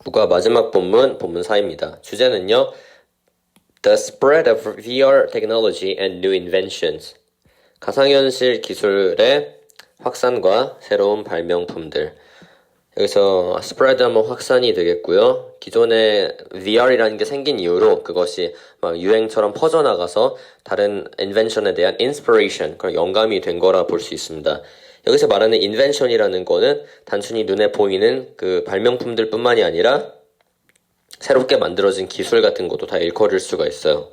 국어 마지막 본문, 본문 4입니다. 주제는요, The spread of VR technology and new inventions. 가상현실 기술의 확산과 새로운 발명품들. 여기서 spread 하면 확산이 되겠고요. 기존에 VR이라는 게 생긴 이후로 그것이 막 유행처럼 퍼져나가서 다른 invention에 대한 inspiration, 그런 영감이 된 거라 볼 수 있습니다. 여기서 말하는 invention이라는 거는 단순히 눈에 보이는 그 발명품들 뿐만이 아니라 새롭게 만들어진 기술 같은 것도 다 일컬을 수가 있어요.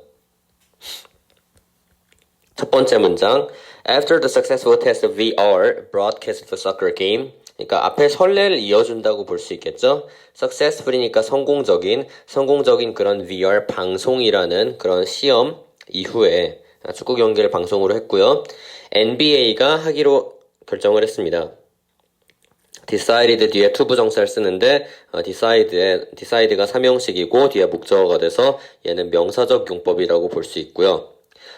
첫 번째 문장. After the successful test of VR, broadcast the soccer game. 그러니까 앞에 선례를 이어준다고 볼 수 있겠죠. successful이니까 성공적인 그런 VR 방송이라는 그런 시험 이후에 축구 경기를 방송으로 했고요. NBA가 하기로 결정을 했습니다. decide 뒤에 투부정사를 쓰는데 decide가 삼형식이고 뒤에 목적어가 돼서 얘는 명사적 용법이라고 볼 수 있고요.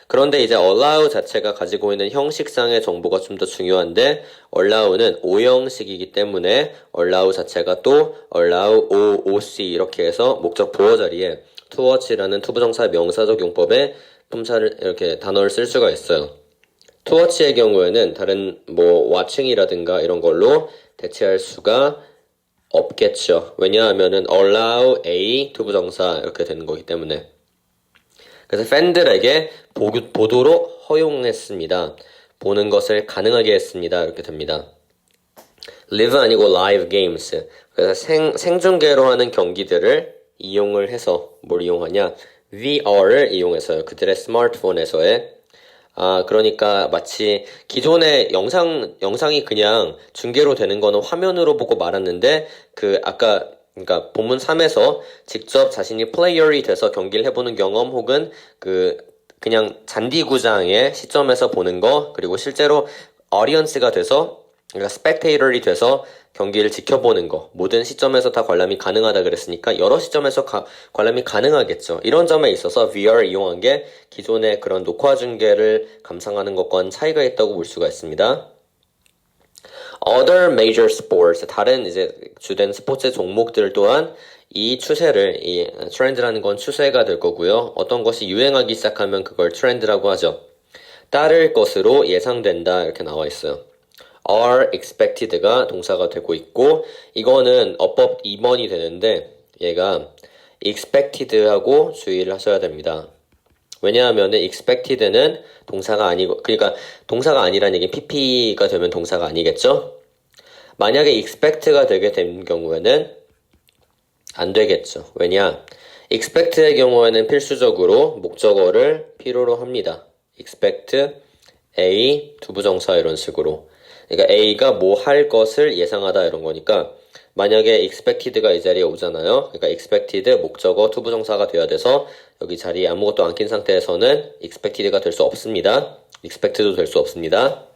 그런데 이제 allow 자체가 가지고 있는 형식상의 정보가 좀 더 중요한데 allow는 오형식이기 때문에 allow 자체가 또 allow, OC 이렇게 해서 목적 보어 자리에 to watch라는 투부정사 명사적 용법에 품사를 이렇게 단어를 쓸 수가 있어요. to watch의 경우에는 다른 뭐 watching이라든가 이런 걸로 대체할 수가 없겠죠. 왜냐하면은 allow A 투부정사 이렇게 되는 거기 때문에. 그래서 팬들에게 보도록 허용했습니다. 보는 것을 가능하게 했습니다. 이렇게 됩니다. live 아니고 live games. 그래서 생중계로 하는 경기들을 이용을 해서 뭘 이용하냐? VR을 이용해서요. 그들의 스마트폰에서의 그러니까 마치 기존의 영상이 그냥 중계로 되는 거는 화면으로 보고 말았는데 그러니까 본문 3에서 직접 자신이 플레이어이 돼서 경기를 해보는 경험 혹은 그냥 잔디구장의 시점에서 보는 거 그리고 실제로 어디언스가 돼서 그러니까 스펙테이터이 돼서 경기를 지켜보는 거 모든 시점에서 다 관람이 가능하다 그랬으니까 여러 시점에서 관람이 가능하겠죠. 이런 점에 있어서 VR을 이용한 게 기존의 그런 녹화 중계를 감상하는 것과는 차이가 있다고 볼 수가 있습니다. Other major sports, 다른 이제 주된 스포츠 종목들 또한 이 트렌드라는 건 추세가 될 거고요. 어떤 것이 유행하기 시작하면 그걸 트렌드라고 하죠. 따를 것으로 예상된다 이렇게 나와 있어요. are expected가 동사가 되고 있고 이거는 어법 2번이 되는데 얘가 expected하고 주의를 하셔야 됩니다. 왜냐하면 expected는 동사가 아니고 그러니까 동사가 아니라는 얘기는 PP가 되면 동사가 아니겠죠? 만약에 expect가 되게 된 경우에는 안 되겠죠. 왜냐? expect의 경우에는 필수적으로 목적어를 필요로 합니다. expect A 두부정사 이런 식으로 그러니까 A가 뭐 할 것을 예상하다 이런 거니까 만약에 expected가 이 자리에 오잖아요. 그러니까 expected 목적어 투부정사가 돼야 돼서 여기 자리에 아무것도 안 낀 상태에서는 expected가 될 수 없습니다. expected도 될 수 없습니다.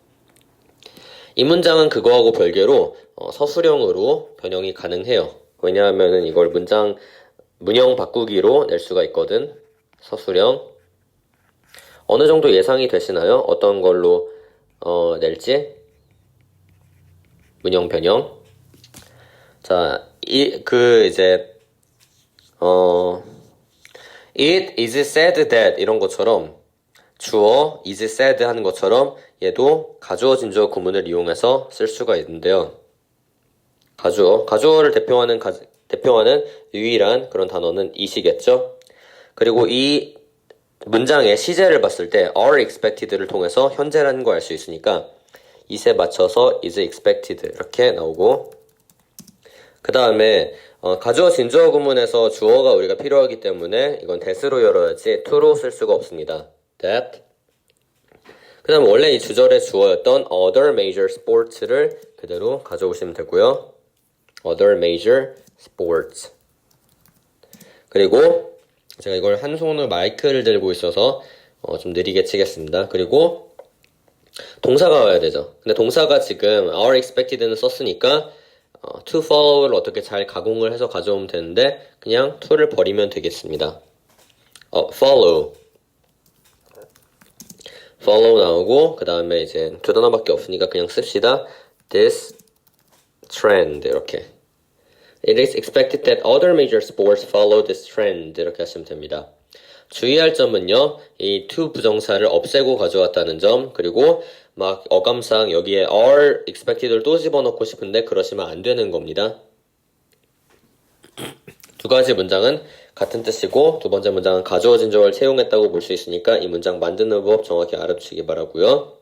이 문장은 그거하고 별개로 서술형으로 변형이 가능해요. 왜냐하면은 이걸 문형 바꾸기로 낼 수가 있거든. 서술형. 어느 정도 예상이 되시나요? 어떤 걸로 낼지? 문형 변형. 자, it is said that 이런 것처럼 주어 is said 하는 것처럼 얘도 가주어 진주어 구문을 이용해서 쓸 수가 있는데요. 가주어를 대표하는 유일한 그런 단어는 it이겠죠. 그리고 이 문장의 시제를 봤을 때 are expected를 통해서 현재라는 거 알 수 있으니까 it에 맞춰서 is expected 이렇게 나오고 그 다음에 가주어 진주어 구문에서 주어가 우리가 필요하기 때문에 이건 that으로 열어야지 to로 쓸 수가 없습니다. that. 그 다음 원래 이 주절의 주어였던 other major sports를 그대로 가져오시면 되고요. other major sports. 그리고 제가 이걸 한 손으로 마이크를 들고 있어서 좀 느리게 치겠습니다. 그리고 동사가 와야 되죠. 근데 동사가 지금 are expected는 썼으니까 to follow를 어떻게 잘 가공을 해서 가져오면 되는데 그냥 to를 버리면 되겠습니다. follow 나오고 그 다음에 이제 두 단어밖에 없으니까 그냥 씁시다. this trend 이렇게. It is expected that other major sports follow this trend. 이렇게 하시면 됩니다. 주의할 점은요, 이 to 부정사를 없애고 가져왔다는 점, 그리고 막 어감상 여기에 are expected를 또 집어넣고 싶은데 그러시면 안 되는 겁니다. 두 가지 문장은 같은 뜻이고 두 번째 문장은 가주어진 적을 채용했다고 볼 수 있으니까 이 문장 만드는 법 정확히 알아두시기 바라고요.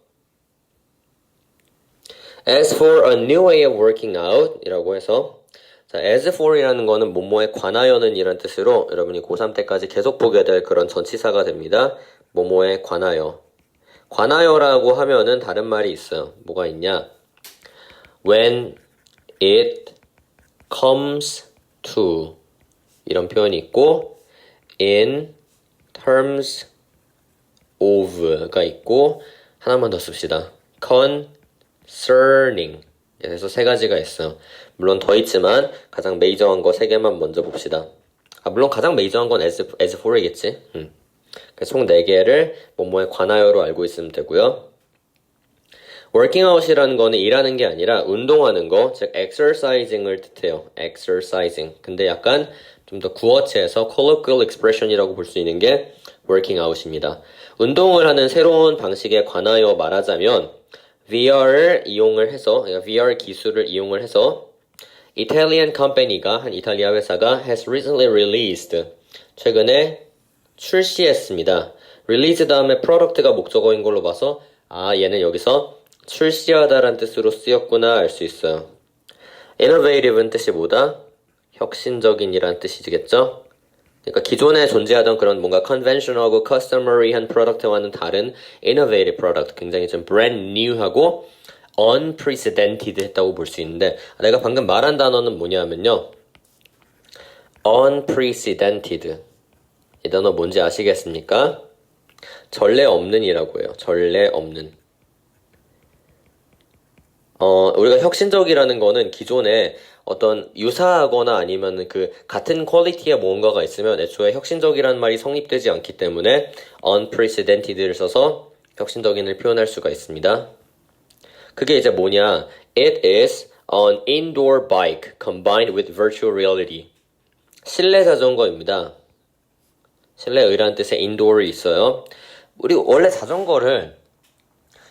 As for a new way of working out 이라고 해서 자, as for 이라는 거는 뭐뭐에 관하여는 이란 뜻으로 여러분이 고3 때까지 계속 보게 될 그런 전치사가 됩니다. 뭐뭐에 관하여. 관하여라고 하면은 다른 말이 있어요. 뭐가 있냐? When it comes to 이런 표현이 있고 in terms of가 있고 하나만 더 씁시다. concerning 그래서 세 가지가 있어요. 물론 더 있지만 가장 메이저한 거 세 개만 먼저 봅시다. 물론 가장 메이저한 건 as for이겠지. 총 4개를 뭐뭐에 관하여로 알고 있으면 되고요. working out이라는 거는 일하는 게 아니라 운동하는 거, 즉 exercising을 뜻해요. exercising. 근데 약간 좀 더 구어체에서 colloquial expression이라고 볼 수 있는 게 working out입니다. 운동을 하는 새로운 방식에 관하여 말하자면 VR을 이용을 해서, VR 기술을 이용을 해서 Italian company가 한 이탈리아 회사가 has recently released 최근에 출시했습니다. release 다음에 product가 목적어인 걸로 봐서 얘는 여기서 출시하다란 뜻으로 쓰였구나 알 수 있어요. innovative는 뜻이 뭐다? 혁신적인이란 뜻이겠죠? 그러니까 기존에 존재하던 그런 뭔가 conventional하고 customary한 프로덕트와는 다른 innovative product, 굉장히 좀 brand new하고 unprecedented 했다고 볼 수 있는데 내가 방금 말한 단어는 뭐냐면요. unprecedented 이 단어 뭔지 아시겠습니까? 전례 없는이라고 해요. 전례 없는. 우리가 혁신적이라는 거는 기존에 어떤 유사하거나 아니면 그 같은 퀄리티의 뭔가가 있으면 애초에 혁신적이라는 말이 성립되지 않기 때문에 unprecedented를 써서 혁신적인을 표현할 수가 있습니다. 그게 이제 뭐냐? It is an indoor bike combined with virtual reality. 실내 자전거입니다. 실내의라는 뜻의 indoor이 있어요. 우리 원래 자전거를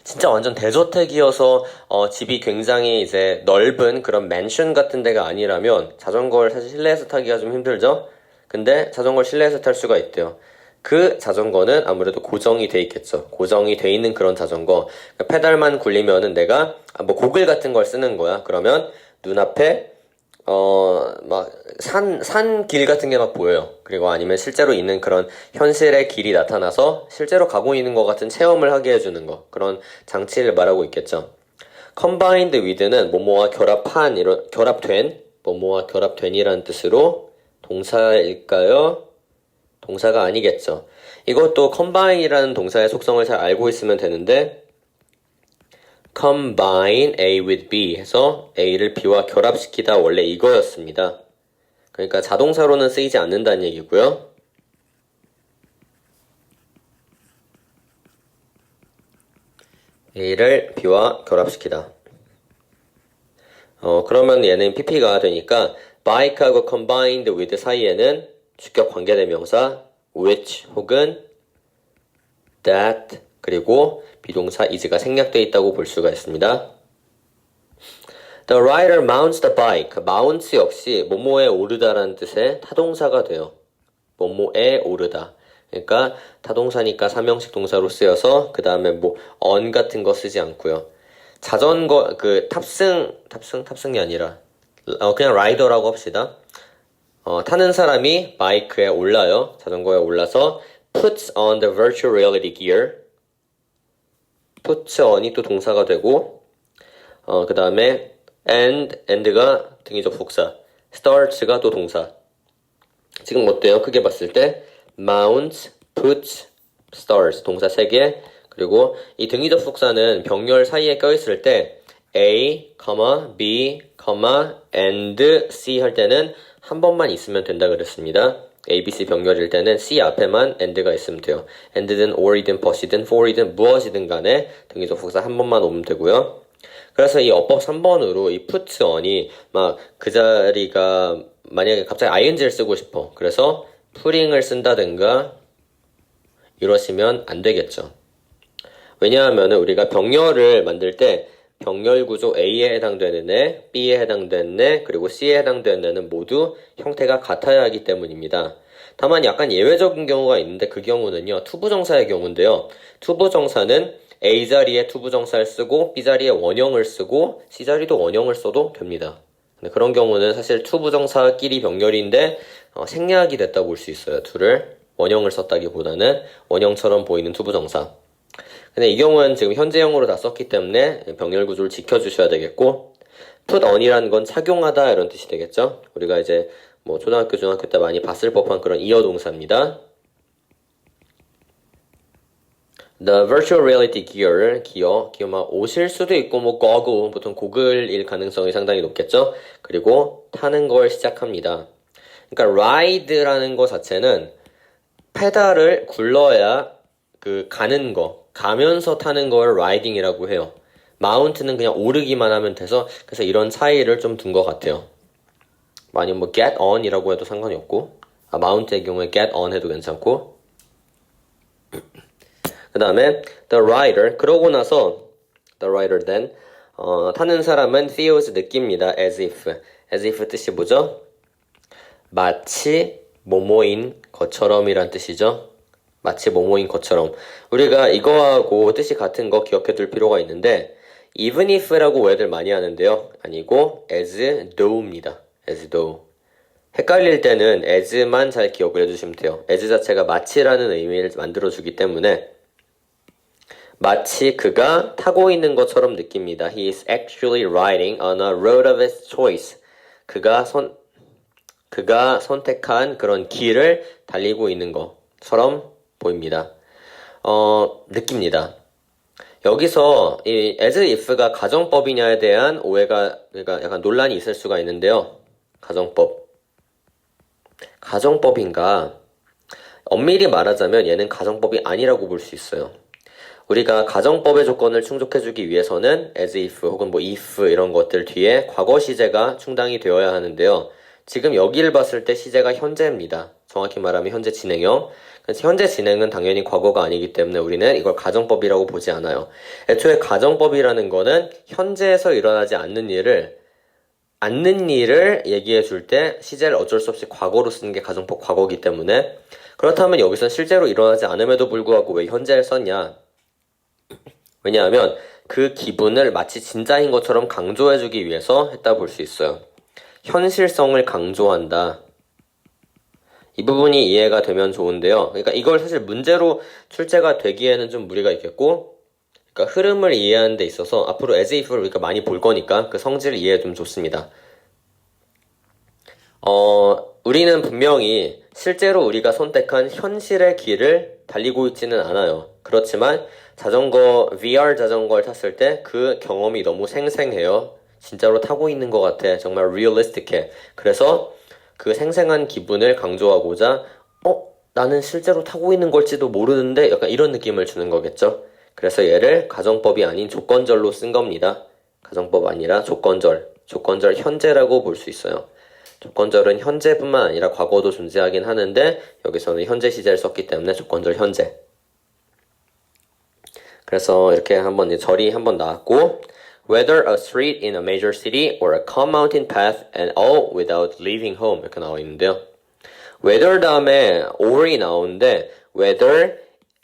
진짜 완전 대저택이어서 집이 굉장히 이제 넓은 그런 맨션 같은 데가 아니라면 자전거를 사실 실내에서 타기가 좀 힘들죠? 근데 자전거를 실내에서 탈 수가 있대요. 그 자전거는 아무래도 고정이 돼 있겠죠. 고정이 돼 있는 그런 자전거. 그러니까 페달만 굴리면은 내가 뭐 고글 같은 걸 쓰는 거야. 그러면 눈앞에 막 산 길 같은 게 막 보여요. 그리고 아니면 실제로 있는 그런 현실의 길이 나타나서 실제로 가고 있는 것 같은 체험을 하게 해주는 거. 그런 장치를 말하고 있겠죠. combined with는 뭐뭐와 결합된, 뭐뭐와 결합된이라는 뜻으로 동사일까요? 동사가 아니겠죠. 이것도 combine이라는 동사의 속성을 잘 알고 있으면 되는데 combine A with B 해서 A를 B와 결합시키다 원래 이거였습니다. 그러니까 자동사로는 쓰이지 않는다는 얘기고요. A를 B와 결합시키다. 그러면 얘는 PP가 되니까 bike하고 combined with 사이에는 주격 관계대명사 which 혹은 that 그리고 비동사 is가 생략되어 있다고 볼 수가 있습니다. The rider mounts the bike. mount 역시 뭐뭐에 오르다라는 뜻의 타동사가 돼요. 뭐뭐에 오르다. 그러니까 타동사니까 삼형식 동사로 쓰여서 그 다음에 뭐 on 같은 거 쓰지 않고요. 자전거 탑승이 아니라 그냥 라이더라고 합시다. 타는 사람이 바이크에 올라요. 자전거에 올라서 puts on the virtual reality gear. puts on이 또 동사가 되고 그 다음에 and가 등위적 속사 starts가 또 동사. 지금 어때요? 크게 봤을 때 mounts, puts, starts 동사 3개 그리고 이 등위적 속사는 병렬 사이에 껴있을 때 A, B, and C 할 때는 한 번만 있으면 된다 그랬습니다. A, B, C 병렬일 때는 C 앞에만 and가 있으면 돼요. and든, or이든, but이든, for이든 무엇이든 간에 등위적 속사 한 번만 오면 되고요. 그래서 이 어법 3번으로 이 put on이 막 그 자리가 만약에 갑자기 ing를 쓰고 싶어. 그래서 putting을 쓴다든가 이러시면 안 되겠죠. 왜냐하면 우리가 병렬을 만들 때 병렬 구조 A에 해당되는 애, B에 해당되는 애, 그리고 C에 해당되는 애는 모두 형태가 같아야 하기 때문입니다. 다만 약간 예외적인 경우가 있는데 그 경우는요, 투부정사의 경우인데요. 투부정사는 A 자리에 투부정사를 쓰고 B 자리에 원형을 쓰고 C 자리도 원형을 써도 됩니다. 근데 그런 경우는 사실 투부정사끼리 병렬인데 생략이 됐다고 볼 수 있어요. 둘을 원형을 썼다기보다는 원형처럼 보이는 투부정사. 근데 이 경우는 지금 현재형으로 다 썼기 때문에 병렬 구조를 지켜주셔야 되겠고, put on이라는 건 착용하다 이런 뜻이 되겠죠. 우리가 이제 뭐 초등학교, 중학교 때 많이 봤을 법한 그런 이어 동사입니다. The virtual reality gear, 기어 막 옷일 수도 있고 뭐 goggle, 보통 고글일 가능성이 상당히 높겠죠. 그리고 타는 걸 시작합니다. 그러니까 ride라는 거 자체는 페달을 굴러야 그 가는 거, 가면서 타는 걸 riding이라고 해요. mount는 그냥 오르기만 하면 돼서 그래서 이런 차이를 좀 둔 것 같아요. 아니면 뭐 get on이라고 해도 상관이 없고, mount의 경우에 get on 해도 괜찮고. 그 다음에 the rider, 그러고 나서 the rider then 타는 사람은 feels 느낍니다. as if 뜻이 뭐죠? 마치 뭐뭐인 것처럼이란 뜻이죠. 마치 뭐뭐인 것처럼. 우리가 이거하고 뜻이 같은 거 기억해 둘 필요가 있는데 even if라고 오해들 많이 하는데요. 아니고 as though입니다. as though. 헷갈릴 때는 as만 잘 기억을 해주시면 돼요. as 자체가 마치라는 의미를 만들어주기 때문에 마치 그가 타고 있는 것처럼 느낍니다. He is actually riding on a road of his choice. 그가 선택한 그런 길을 달리고 있는 것처럼 보입니다. 느낍니다. 여기서 이 as if가 가정법이냐에 대한 오해가, 그러니까 약간 논란이 있을 수가 있는데요. 가정법인가? 엄밀히 말하자면 얘는 가정법이 아니라고 볼 수 있어요. 우리가 가정법의 조건을 충족해주기 위해서는 as if 혹은 뭐 if 이런 것들 뒤에 과거 시제가 충당이 되어야 하는데요. 지금 여기를 봤을 때 시제가 현재입니다. 정확히 말하면 현재 진행형. 그래서 현재 진행은 당연히 과거가 아니기 때문에 우리는 이걸 가정법이라고 보지 않아요. 애초에 가정법이라는 거는 현재에서 일어나지 않는 일을 얘기해 줄 때 시제를 어쩔 수 없이 과거로 쓰는 게 가정법 과거이기 때문에, 그렇다면 여기서 실제로 일어나지 않음에도 불구하고 왜 현재를 썼냐? 왜냐하면 그 기분을 마치 진짜인 것처럼 강조해주기 위해서 했다 볼 수 있어요. 현실성을 강조한다. 이 부분이 이해가 되면 좋은데요. 그러니까 이걸 사실 문제로 출제가 되기에는 좀 무리가 있겠고, 그러니까 흐름을 이해하는 데 있어서 앞으로 as if를 우리가 많이 볼 거니까 그 성질을 이해해주면 좋습니다. 우리는 분명히 실제로 우리가 선택한 현실의 길을 달리고 있지는 않아요. 그렇지만 VR 자전거를 탔을 때 그 경험이 너무 생생해요. 진짜로 타고 있는 것 같아. 정말 realistic해. 그래서 그 생생한 기분을 강조하고자 나는 실제로 타고 있는 걸지도 모르는데 약간 이런 느낌을 주는 거겠죠. 그래서 얘를 가정법이 아닌 조건절로 쓴 겁니다. 가정법 아니라 조건절 현재라고 볼 수 있어요. 조건절은 현재뿐만 아니라 과거도 존재하긴 하는데 여기서는 현재 시제를 썼기 때문에 조건절 현재. 그래서 이렇게 한번 절이 한번 나왔고, whether a street in a major city or a calm mountain path and all without leaving home 이렇게 나와 있는데요. whether 다음에 or이 나오는데 whether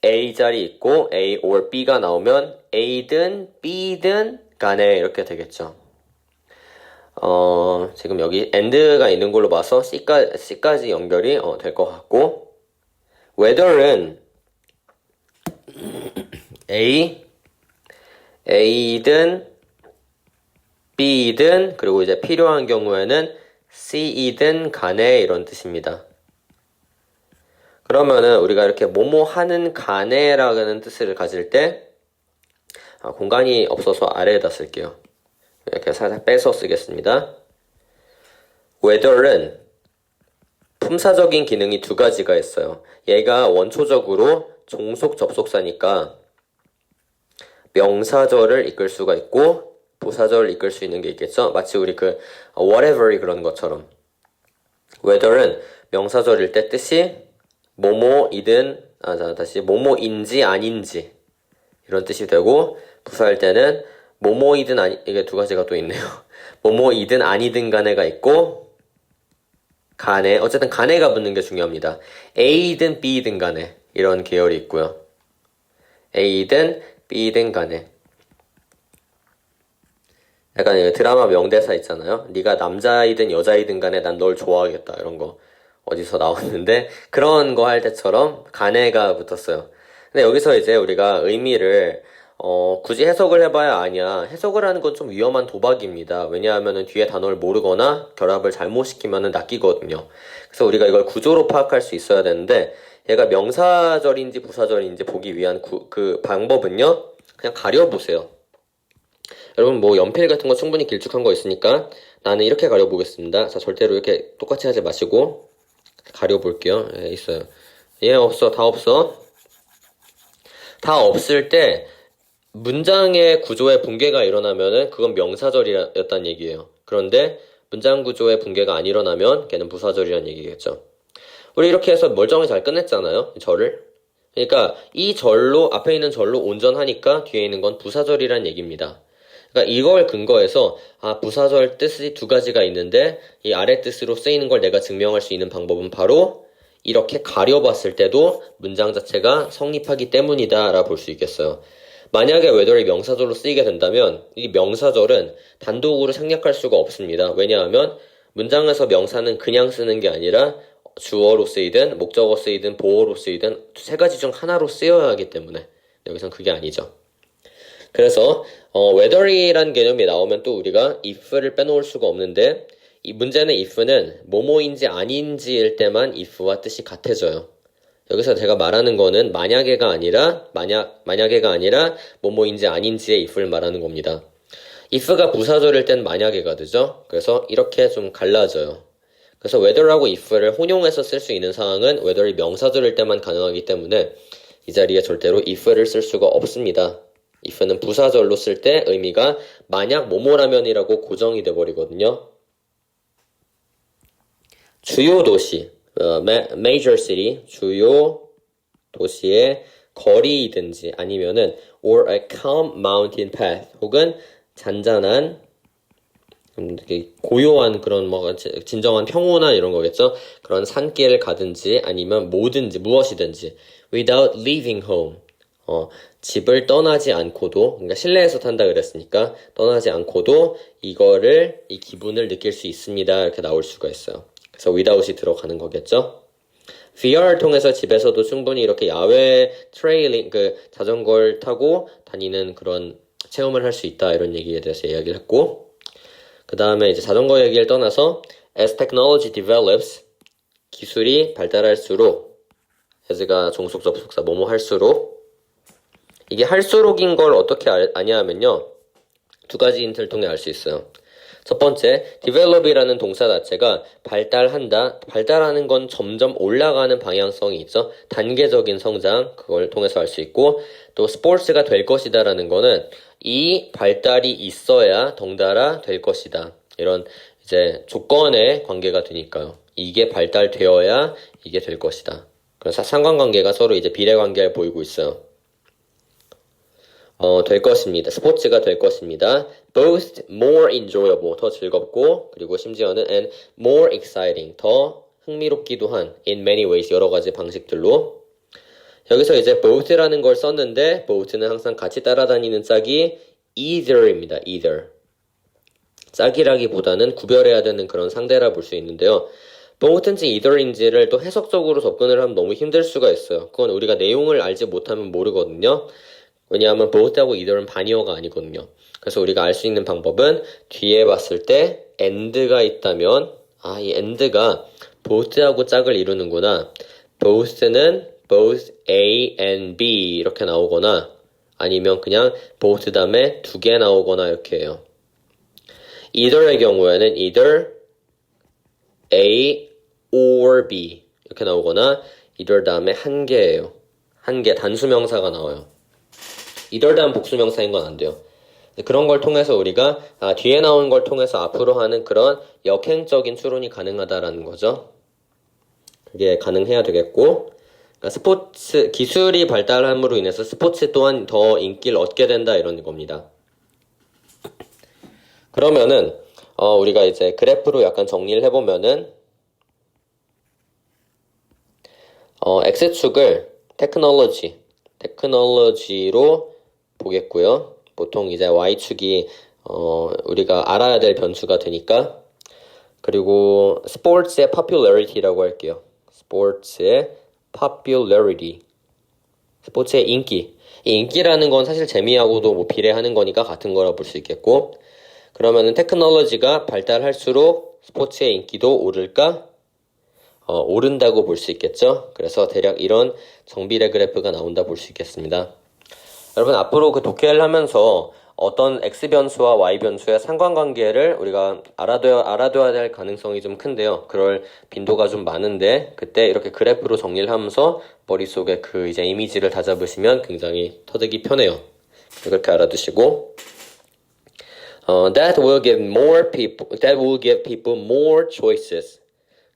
A 자리 있고 A or B가 나오면 A든 B든 간에 이렇게 되겠죠. 지금 여기 and가 있는 걸로 봐서 C까지 연결이 될 것 같고, whether은 A든 B든 그리고 이제 필요한 경우에는 C이든 간에 이런 뜻입니다. 그러면은 우리가 이렇게 뭐뭐 하는 간에라는 뜻을 가질 때 공간이 없어서 아래에다 쓸게요. 이렇게 살짝 빼서 쓰겠습니다. whether는 품사적인 기능이 두 가지가 있어요. 얘가 원초적으로 종속 접속사니까 명사절을 이끌 수가 있고 부사절 이끌 수 있는 게 있겠죠? 마치 우리 whatever이 그런 것처럼. whether은 명사절일 때 뜻이 뭐뭐이든, 다시 뭐뭐인지 아닌지 이런 뜻이 되고, 부사일 때는 뭐뭐이든 이게 두 가지가 또 있네요. 뭐뭐이든 아니든 간에가 있고, 간에, 어쨌든 간에가 붙는 게 중요합니다. A든 B든 간에 이런 계열이 있고요. A든 B든 간에. 약간 드라마 명대사 있잖아요. 네가 남자이든 여자이든 간에 난 널 좋아하겠다 이런 거 어디서 나왔는데, 그런 거 할 때처럼 간에가 붙었어요. 근데 여기서 이제 우리가 의미를 굳이 해석을 해봐야 아냐. 해석을 하는 건 좀 위험한 도박입니다. 왜냐하면은 뒤에 단어를 모르거나 결합을 잘못시키면은 낚이거든요. 그래서 우리가 이걸 구조로 파악할 수 있어야 되는데, 얘가 명사절인지 부사절인지 보기 위한 그 방법은요, 그냥 가려보세요. 여러분 뭐 연필 같은 거 충분히 길쭉한 거 있으니까 나는 이렇게 가려보겠습니다. 자, 절대로 이렇게 똑같이 하지 마시고 가려볼게요. 예, 있어요. 예, 없어. 다 없어. 다 없을 때 문장의 구조의 붕괴가 일어나면은 그건 명사절이었단 얘기예요. 그런데 문장 구조의 붕괴가 안 일어나면 걔는 부사절이란 얘기겠죠. 우리 이렇게 해서 멀쩡히 잘 끝냈잖아요. 절을. 그러니까 이 절로, 앞에 있는 절로 온전하니까 뒤에 있는 건 부사절이란 얘기입니다. 그러니까 이걸 근거해서 부사절 뜻이 두 가지가 있는데 이 아래 뜻으로 쓰이는 걸 내가 증명할 수 있는 방법은 바로 이렇게 가려봤을 때도 문장 자체가 성립하기 때문이다 라고 볼 수 있겠어요. 만약에 whether이 명사절로 쓰이게 된다면 이 명사절은 단독으로 생략할 수가 없습니다. 왜냐하면 문장에서 명사는 그냥 쓰는 게 아니라 주어로 쓰이든 목적어 쓰이든 보어로 쓰이든 세 가지 중 하나로 쓰여야 하기 때문에 여기선 그게 아니죠. 그래서 whether이라는 개념이 나오면 또 우리가 if를 빼놓을 수가 없는데, 이 문제는 if는 뭐뭐인지 아닌지일 때만 if와 뜻이 같아져요. 여기서 제가 말하는 거는 만약에가 아니라 만약에가 아니라 뭐뭐인지 아닌지의 if를 말하는 겁니다. if가 부사절일 땐 만약에가 되죠. 그래서 이렇게 좀 갈라져요. 그래서 whether하고 if를 혼용해서 쓸 수 있는 상황은 whether이 명사절일 때만 가능하기 때문에 이 자리에 절대로 if를 쓸 수가 없습니다. if는 부사절로 쓸 때 의미가 만약 뭐뭐라면이라고 고정이 돼버리거든요. 주요 도시, major city, 주요 도시의 거리이든지 아니면은 or a calm mountain path, 혹은 잔잔한 고요한 그런 진정한 평온한 이런 거겠죠. 그런 산길을 가든지 아니면 뭐든지 무엇이든지 without leaving home, 집을 떠나지 않고도, 그러니까 실내에서 탄다 그랬으니까 떠나지 않고도 이 기분을 느낄 수 있습니다. 이렇게 나올 수가 있어요. 그래서 without이 들어가는 거겠죠. VR을 통해서 집에서도 충분히 이렇게 야외 트레일링, 자전거를 타고 다니는 그런 체험을 할 수 있다. 이런 얘기에 대해서 이야기를 했고, 그 다음에 이제 자전거 얘기를 떠나서 as technology develops, 기술이 발달할수록, as가 종속 접속사 뭐뭐 할수록, 이게 할수록인 걸 어떻게 아냐 하면요, 두 가지 힌트를 통해 알 수 있어요. 첫 번째, develop이라는 동사 자체가 발달한다. 발달하는 건 점점 올라가는 방향성이 있죠. 단계적인 성장, 그걸 통해서 알 수 있고, 또 sports가 될 것이다 라는 거는 이 발달이 있어야 덩달아 될 것이다. 이런 이제 조건의 관계가 되니까요. 이게 발달되어야 이게 될 것이다. 그래서 상관관계가 서로 이제 비례관계를 보이고 있어요. 될 것입니다. 스포츠가 될 것입니다. Both more enjoyable, 더 즐겁고, 그리고 심지어는 and more exciting, 더 흥미롭기도 한 in many ways, 여러 가지 방식들로. 여기서 이제 both라는 걸 썼는데 both는 항상 같이 따라다니는 짝이 either입니다. either. 짝이라기보다는 구별해야 되는 그런 상대라 볼 수 있는데요. both인지 either인지를 또 해석적으로 접근을 하면 너무 힘들 수가 있어요. 그건 우리가 내용을 알지 못하면 모르거든요. 왜냐하면 both하고 either은 반의어가 아니거든요. 그래서 우리가 알 수 있는 방법은 뒤에 봤을 때 and가 있다면 이 and가 both하고 짝을 이루는구나. both는 both A and B 이렇게 나오거나, 아니면 그냥 both 다음에 두 개 나오거나 이렇게 해요. either의 경우에는 either A or B 이렇게 나오거나, either 다음에 한 개예요. 한 개, 단수명사가 나와요. either 다음 복수명사인 건 안 돼요. 그런 걸 통해서 우리가 뒤에 나온 걸 통해서 앞으로 하는 그런 역행적인 추론이 가능하다라는 거죠. 그게 가능해야 되겠고, 그러니까 스포츠 기술이 발달함으로 인해서 스포츠 또한 더 인기를 얻게 된다 이런 겁니다. 그러면은 우리가 이제 그래프로 약간 정리를 해보면은 X축을 테크놀로지로 보겠고요. 보통 이제 Y축이 우리가 알아야 될 변수가 되니까. 그리고 스포츠의 popularity라고 할게요. 스포츠의 popularity. 스포츠의 인기. 이 인기라는 건 사실 재미하고도 뭐 비례하는 거니까 같은 거라 볼 수 있겠고. 그러면은 테크놀로지가 발달할수록 스포츠의 인기도 오를까? 오른다고 볼 수 있겠죠. 그래서 대략 이런 정비례 그래프가 나온다 볼 수 있겠습니다. 여러분 앞으로 그 독해를 하면서 어떤 X변수와 Y변수의 상관관계를 우리가 알아둬야 될 가능성이 좀 큰데요. 그럴 빈도가 좀 많은데 그때 이렇게 그래프로 정리를 하면서 머릿속에 그 이제 이미지를 다잡으시면 굉장히 터득이 편해요. 그렇게 알아두시고 that will give people more choices.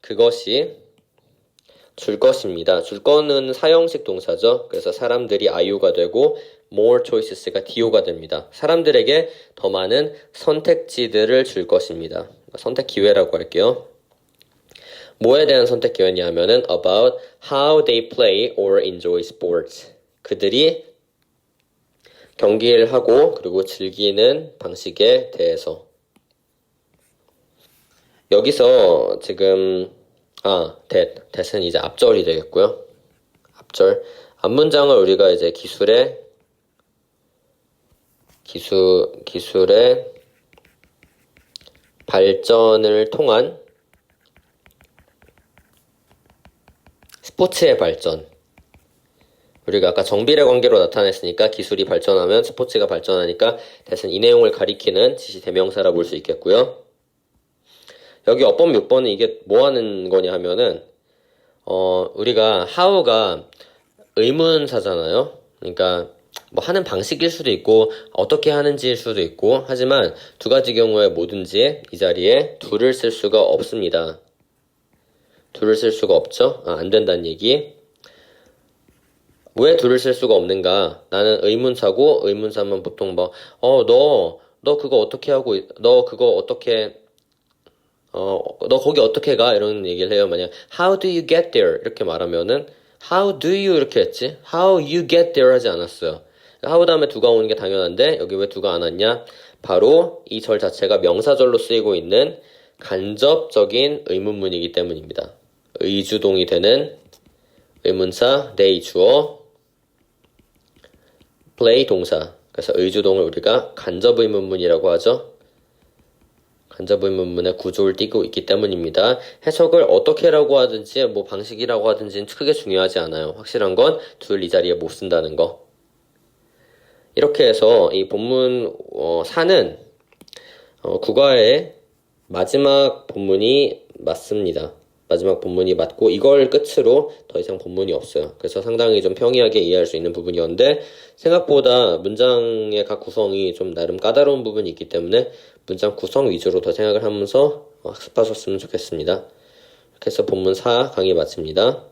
그것이 줄 것입니다. 줄 거는 사형식 동사죠. 그래서 사람들이 IO가 되고 more choices가 DO가 됩니다. 사람들에게 더 많은 선택지들을 줄 것입니다. 선택 기회라고 할게요. 뭐에 대한 선택 기회냐면은 about how they play or enjoy sports. 그들이 경기를 하고 그리고 즐기는 방식에 대해서. 여기서 지금 that은 이제 앞절이 되겠고요. 앞절. 앞문장을 우리가 이제 기술의 발전을 통한 스포츠의 발전. 우리가 아까 정비례 관계로 나타냈으니까 기술이 발전하면 스포츠가 발전하니까 that은 이 내용을 가리키는 지시 대명사라 볼 수 있겠고요. 여기 어법 6번은 이게 뭐 하는 거냐 하면은 우리가 how가 의문사잖아요. 그러니까 뭐 하는 방식일 수도 있고 어떻게 하는지일 수도 있고 하지만 두 가지 경우에 뭐든지 이 자리에 do를 쓸 수가 없습니다. do를 쓸 수가 없죠. 안 된다는 얘기. 왜 do를 쓸 수가 없는가? 나는 의문사고 의문사면 보통 뭐 너 그거 어떻게 하고 너 거기 어떻게 가? 이런 얘기를 해요. 만약 how do you get there? 이렇게 말하면은 how do you 이렇게 했지? how you get there 하지 않았어요. how 다음에 do가 오는 게 당연한데 여기 왜 do가 안 왔냐? 바로 이 절 자체가 명사절로 쓰이고 있는 간접적인 의문문이기 때문입니다. 의주동이 되는 의문사, they 주어, play 동사. 그래서 의주동을 우리가 간접의문문이라고 하죠. 간접의문문의 구조를 띠고 있기 때문입니다. 해석을 어떻게라고 하든지 뭐 방식이라고 하든지는 크게 중요하지 않아요. 확실한 건 둘 이 자리에 못 쓴다는 거. 이렇게 해서 이 본문 4는 국어의 마지막 본문이 맞습니다. 마지막 본문이 맞고 이걸 끝으로 더 이상 본문이 없어요. 그래서 상당히 좀 평이하게 이해할 수 있는 부분이었는데 생각보다 문장의 각 구성이 좀 나름 까다로운 부분이 있기 때문에 문장 구성 위주로 더 생각을 하면서 학습하셨으면 좋겠습니다. 이렇게 해서 본문 4 강의 마칩니다.